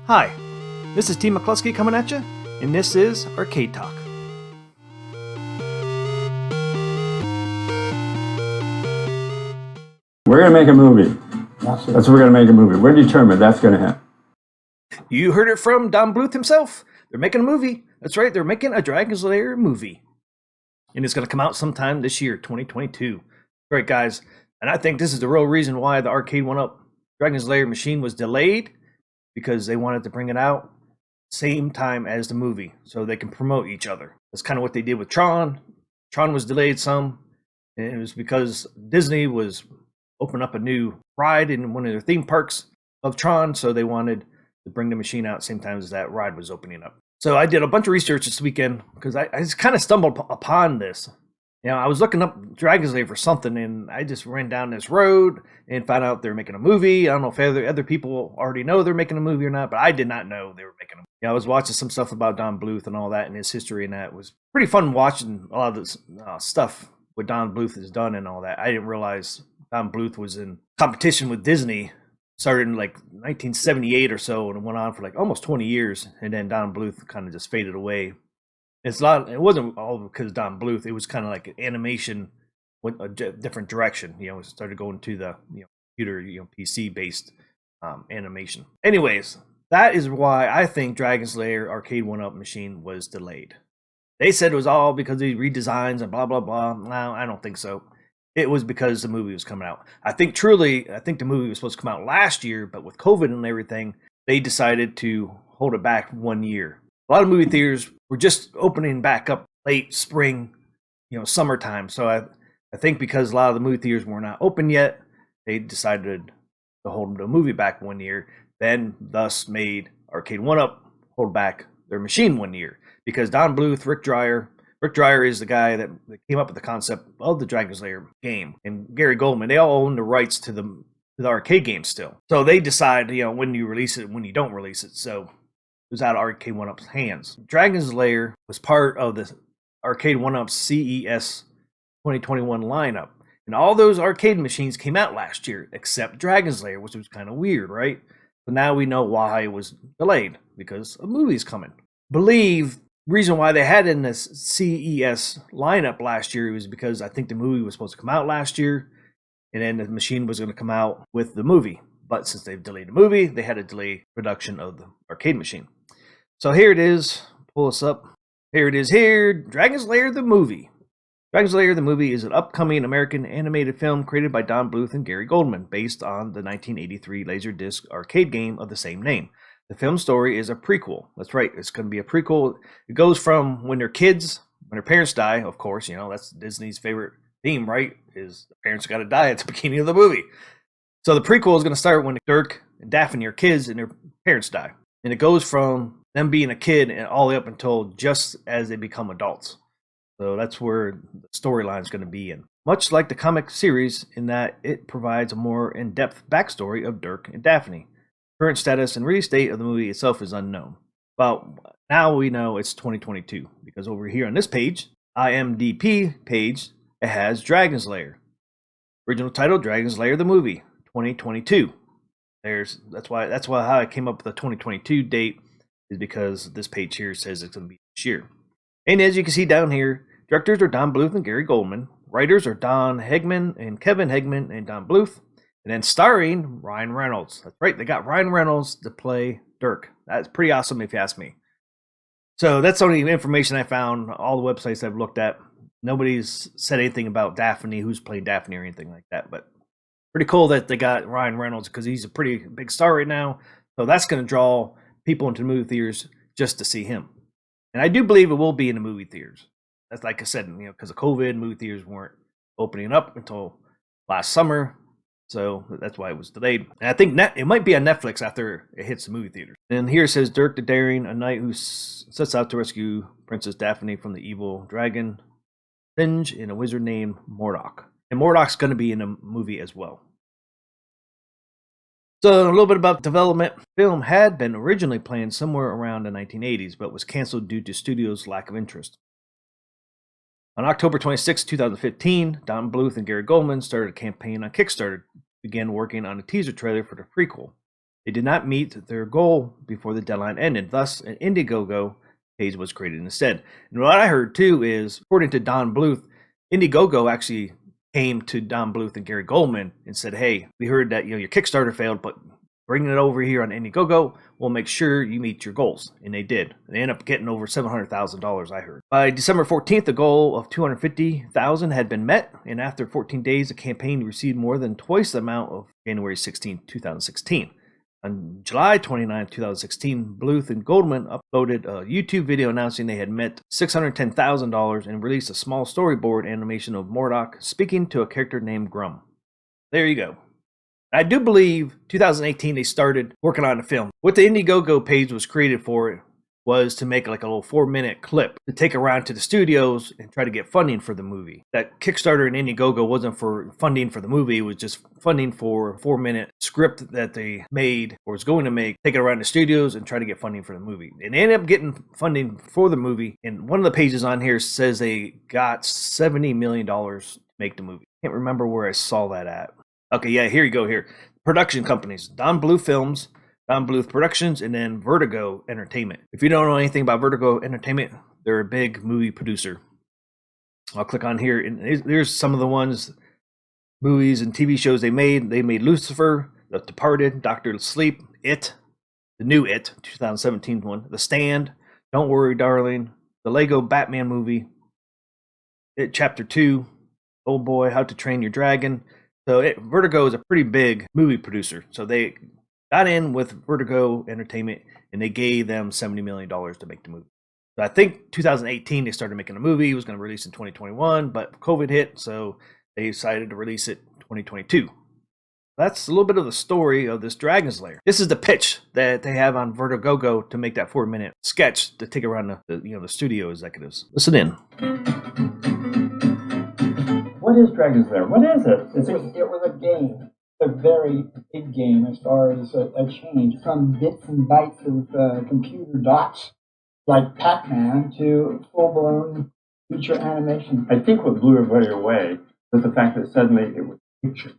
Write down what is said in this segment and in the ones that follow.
Hi, this is T. McCluskey coming at you, and this is Arcade Talk. We're going to make a movie. That's what we're going to make a movie. We're determined that's going to happen. You heard it from Don Bluth himself. They're making a movie. That's right, they're making a Dragon's Lair movie. And it's going to come out sometime this year, 2022. All right, guys. And I think this is the real reason why the Arcade 1-Up Dragon's Lair machine was delayed, because they wanted to bring it out same time as the movie so they can promote each other. That's kind of what they did with Tron. Tron was delayed some, and it was because Disney was opening up a new ride in one of their theme parks of Tron, so they wanted to bring the machine out same time as that ride was opening up. So I did a bunch of research this weekend because I just kind of stumbled upon this. You know, I was looking up Dragon's Lair for something, and I just ran down this road and found out they're making a movie. I don't know if other people already know they're making a movie or not, but I did not know they were making a movie. Yeah, I was watching some stuff about Don Bluth and all that and his history, and that it was pretty fun watching a lot of this stuff what Don Bluth has done and all that. I didn't realize Don Bluth was in competition with Disney. Started in like 1978 or so, and it went on for like almost 20 years, and then Don Bluth kind of just faded away. It wasn't all because Don Bluth. It was kind of like animation went a different direction. You know, it started going to the computer, PC based animation. Anyways, that is why I think Dragon's Lair Arcade 1-Up machine was delayed. They said it was all because of these redesigns and blah blah blah. No, I don't think so. It was because the movie was coming out. I think the movie was supposed to come out last year, but with COVID and everything, they decided to hold it back 1 year. A lot of movie theaters were just opening back up late spring, summertime. So I think because a lot of the movie theaters were not open yet, they decided to hold the movie back 1 year, then thus made Arcade 1-Up hold back their machine 1 year. Because Don Bluth, Rick Dreyer is the guy that came up with the concept of the Dragon's Lair game, and Gary Goldman, they all own the rights to the arcade game still. So they decide, when you release it, when you don't release it. So it was out of Arcade 1-Up's hands. Dragon's Lair was part of the Arcade 1-Up's CES 2021 lineup. And all those arcade machines came out last year, except Dragon's Lair, which was kind of weird, right? But now we know why it was delayed, because a movie's coming. Believe reason why they had in this CES lineup last year was because I think the movie was supposed to come out last year, and then the machine was going to come out with the movie. But since they've delayed the movie, they had to delay production of the arcade machine. So here it is. Pull this up. Here it is here. Dragon's Lair the movie. Dragon's Lair the movie is an upcoming American animated film created by Don Bluth and Gary Goldman, based on the 1983 Laserdisc arcade game of the same name. The film story is a prequel. That's right. It's going to be a prequel. It goes from when they're kids, when their parents die, of course. That's Disney's favorite theme, right? Is the parents got to die at the beginning of the movie. So the prequel is going to start when Dirk and Daphne are kids and their parents die. And it goes from them being a kid and all the way up until just as they become adults. So that's where the storyline is going to be in. Much like the comic series, in that it provides a more in-depth backstory of Dirk and Daphne. Current status and release date of the movie itself is unknown. Well, now we know it's 2022, because over here on this page, IMDb page, it has Dragon's Lair. Original title, Dragon's Lair the movie, 2022. That's why how I came up with the 2022 date, is because this page here says it's going to be this year. And as you can see down here, directors are Don Bluth and Gary Goldman. Writers are Don Hegman and Kevin Hegman and Don Bluth. And then starring Ryan Reynolds. That's right, they got Ryan Reynolds to play Dirk. That's pretty awesome if you ask me. So that's the only information I found. All the websites I've looked at, nobody's said anything about Daphne, who's played Daphne or anything like that. But pretty cool that they got Ryan Reynolds, because he's a pretty big star right now. So that's going to draw people into the movie theaters just to see him. And I do believe it will be in the movie theaters. That's like I said, because of COVID, movie theaters weren't opening up until last summer. So that's why it was delayed. And I think it might be on Netflix after it hits the movie theater. And here it says, Dirk the Daring, a knight who sets out to rescue Princess Daphne from the evil dragon Finge and a wizard named Mordok. And Mordok's going to be in the movie as well. So a little bit about development. The film had been originally planned somewhere around the 1980s, but was canceled due to studio's lack of interest. On October 26, 2015, Don Bluth and Gary Goldman started a campaign on Kickstarter, began working on a teaser trailer for the prequel. They did not meet their goal before the deadline ended. Thus, an Indiegogo page was created instead. And what I heard too is, according to Don Bluth, Indiegogo actually came to Don Bluth and Gary Goldman and said, "Hey, we heard that your Kickstarter failed, but bringing it over here on Indiegogo, we'll make sure you meet your goals." And they did. They ended up getting over $700,000, I heard. By December 14th, the goal of $250,000 had been met, and after 14 days, the campaign received more than twice the amount of January 16, 2016. On July 29, 2016, Bluth and Goldman uploaded a YouTube video announcing they had met $610,000 and released a small storyboard animation of Murdoch speaking to a character named Grum. There you go. I do believe 2018 they started working on the film. What the Indiegogo page was created for was to make like a little 4-minute clip to take around to the studios and try to get funding for the movie. That Kickstarter and Indiegogo wasn't for funding for the movie, it was just funding for a 4-minute script that they made or was going to make, take it around the studios and try to get funding for the movie. And they ended up getting funding for the movie, and one of the pages on here says they got $70 million to make the movie. Can't remember where I saw that at. Okay, yeah, here you go here. Production companies, Don Bluth Films, Don Bluth Productions, and then Vertigo Entertainment. If you don't know anything about Vertigo Entertainment, they're a big movie producer. I'll click on here, and there's some of the movies and TV shows they made. They made Lucifer, The Departed, Doctor Sleep, It, the new It, 2017 one, The Stand, Don't Worry Darling, the Lego Batman movie, It Chapter 2, Old Boy, How to Train Your Dragon. So Vertigo is a pretty big movie producer. So they got in with Vertigo Entertainment and they gave them $70 million to make the movie. So I think 2018 they started making a movie. It was going to release in 2021, but COVID hit, so they decided to release it in 2022. That's a little bit of the story of this Dragon's Lair. This is the pitch that they have on Vertigo to make that 4-minute sketch to take around the studio executives. Listen in. What is Dragon's Lair? What is it? It was a game, a very big game as far as a change from bits and bytes of computer dots like Pac-Man to full-blown feature animation. I think what blew everybody away was the fact that suddenly it was picture,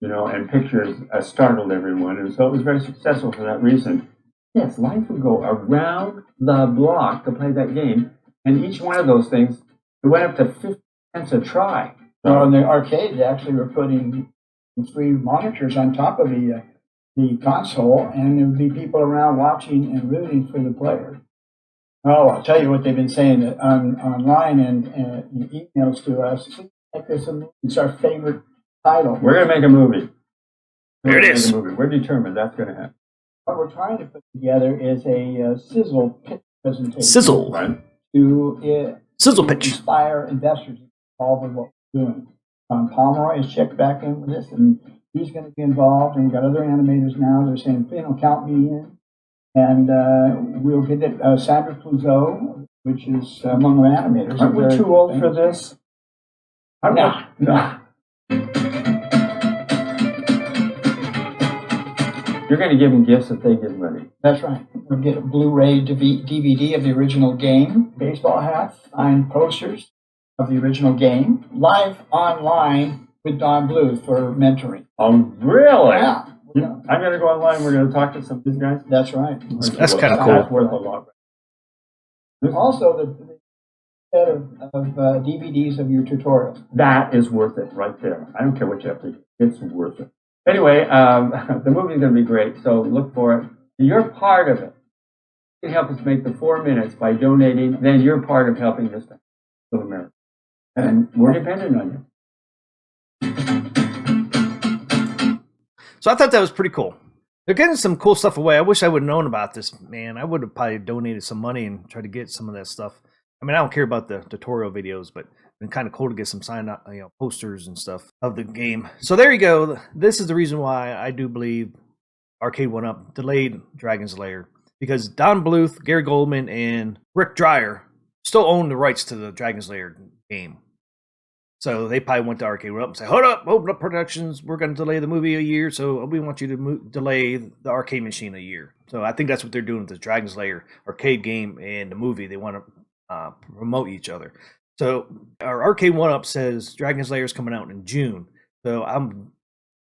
and pictures startled everyone, and so it was very successful for that reason. Yes, life would go around the block to play that game, and each one of those things, it went up to 50 cents a try. So in the arcade, they actually were putting 3 monitors on top of the console, and there would be people around watching and rooting for the player. Oh, I'll tell you what they've been saying online and emails to us. Like this, it's our favorite title. We're going to make a movie. There it is. We're determined that's going to happen. What we're trying to put together is a sizzle pitch presentation. Sizzle. Right? Sizzle pitch. Inspire investors involved with what we're doing. Pomeroy has checked back in with this, and he's going to be involved. And we've got other animators now. They're saying, count me in. And we'll get it. Sandra Clouseau, which is among the animators. Aren't we too old for this? Nah. You're going to give them gifts if they give money. That's right. We'll get a Blu-ray DVD of the original game, baseball hats, signed posters of the original game, live online with Don Bluth for mentoring. Oh, really? Yeah. I'm going to go online. We're going to talk to some of these guys. That's right. That's kind of cool. That's worth a lot. Also, the set of DVDs of your tutorials. That is worth it right there. I don't care what you have to do. It's worth it. Anyway, the movie's going to be great, so look for it. You're part of it. You can help us make the 4 minutes by donating. Then you're part of helping this to America. And we're dependent on you. So I thought that was pretty cool. They're getting some cool stuff away. I wish I would have known about this, man. I would have probably donated some money and tried to get some of that stuff. I mean, I don't care about the tutorial videos, but it's been kind of cool to get some posters and stuff of the game. So there you go. This is the reason why I do believe Arcade 1-Up delayed Dragon's Lair, because Don Bluth, Gary Goldman, and Rick Dreyer still own the rights to the Dragon's Lair game. So they probably went to Arcade 1-Up and said, hold up, open up productions. We're going to delay the movie a year, so we want you to delay the arcade machine a year. So I think that's what they're doing with the Dragon's Lair arcade game and the movie. They want to promote each other. So our Arcade 1-Up says Dragon's Lair is coming out in June. So I'm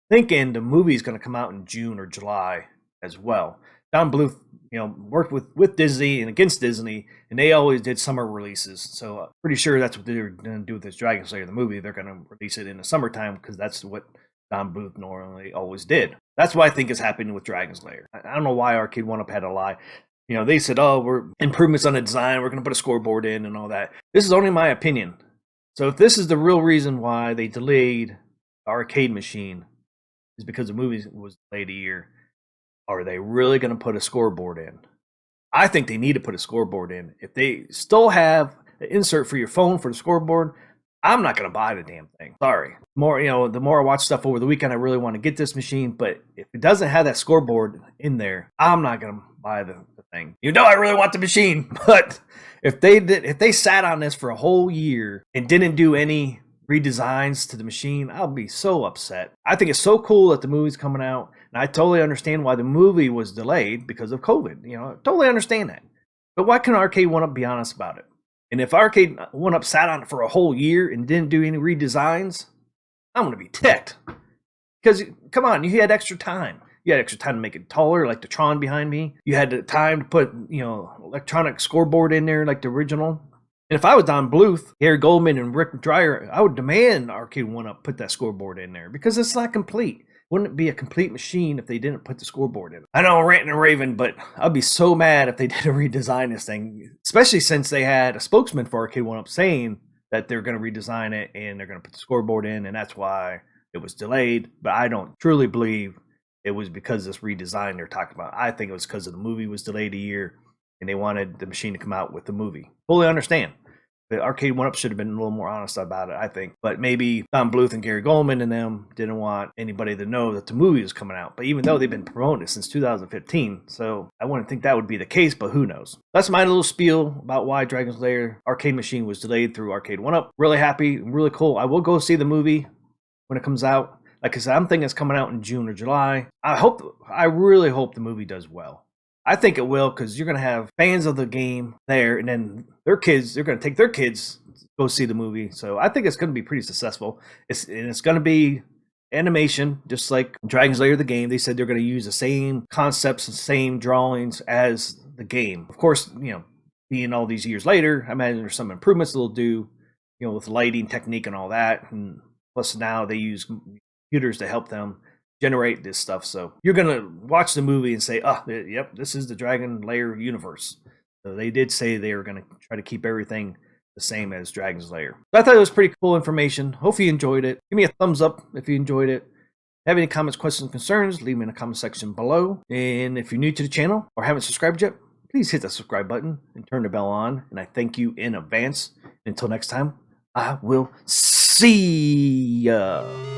thinking the movie is going to come out in June or July. as well. Don Bluth, worked with Disney and against Disney, and they always did summer releases. So pretty sure that's what they're going to do with this Dragon Slayer the movie. They're going to release it in the summertime because that's what Don Bluth normally always did. That's what I think is happening with Dragon Slayer. I don't know why Arcade One Up had to lie. They said, "Oh, we're improvements on the design. We're going to put a scoreboard in and all that." This is only my opinion. So if this is the real reason why they delayed the arcade machine, is because the movie was delayed a year, are they really going to put a scoreboard in? I think they need to put a scoreboard in. If they still have an insert for your phone for the scoreboard, I'm not going to buy the damn thing. Sorry. The more I watch stuff over the weekend, I really want to get this machine. But if it doesn't have that scoreboard in there, I'm not going to buy the thing. I really want the machine. But if they sat on this for a whole year and didn't do any redesigns to the machine, I'll be so upset. I think it's so cool that the movie's coming out. And I totally understand why the movie was delayed because of COVID. I totally understand that. But why can't Arcade One Up be honest about it? And if Arcade One Up sat on it for a whole year and didn't do any redesigns, I'm going to be ticked. Because, come on, you had extra time. You had extra time to make it taller, like the Tron behind me. You had the time to put, electronic scoreboard in there, like the original. And if I was Don Bluth, Gary Goldman, and Rick Dreyer, I would demand Arcade One Up put that scoreboard in there because it's not complete. Wouldn't it be a complete machine if they didn't put the scoreboard in? I know I'm ranting and raving, but I'd be so mad if they didn't redesign this thing, especially since they had a spokesman for Arcade One Up saying that they're going to redesign it and they're going to put the scoreboard in, and that's why it was delayed. But I don't truly believe it was because of this redesign they're talking about. I think it was because of the movie was delayed a year and they wanted the machine to come out with the movie. Fully understand. The Arcade One Up should have been a little more honest about it, I think. But maybe Don Bluth and Gary Goldman and them didn't want anybody to know that the movie was coming out. But even though they've been promoting it since 2015, so I wouldn't think that would be the case, but who knows? That's my little spiel about why Dragon Slayer Arcade Machine was delayed through Arcade One Up. Really happy, really cool. I will go see the movie when it comes out. Like I said, I'm thinking it's coming out in June or July. I really hope the movie does well. I think it will because you're going to have fans of the game there, and then they're going to take their kids to go see the movie. So I think it's going to be pretty successful. It's going to be animation, just like Dragon Slayer the game. They said they're going to use the same concepts and same drawings as the game. Of course, being all these years later, I imagine there's some improvements they'll do, with lighting technique and all that. And plus now they use computers to help them generate this stuff. So you're going to watch the movie and say, oh, yep, this is the Dragon Lair universe. So they did say they were going to try to keep everything the same as Dragon's Lair. So I thought it was pretty cool information. Hope you enjoyed it. Give me a thumbs up if you enjoyed it. Have any comments, questions, concerns, leave them in the comment section below. And if you're new to the channel or haven't subscribed yet, please hit the subscribe button and turn the bell on. And I thank you in advance. Until next time, I will see ya.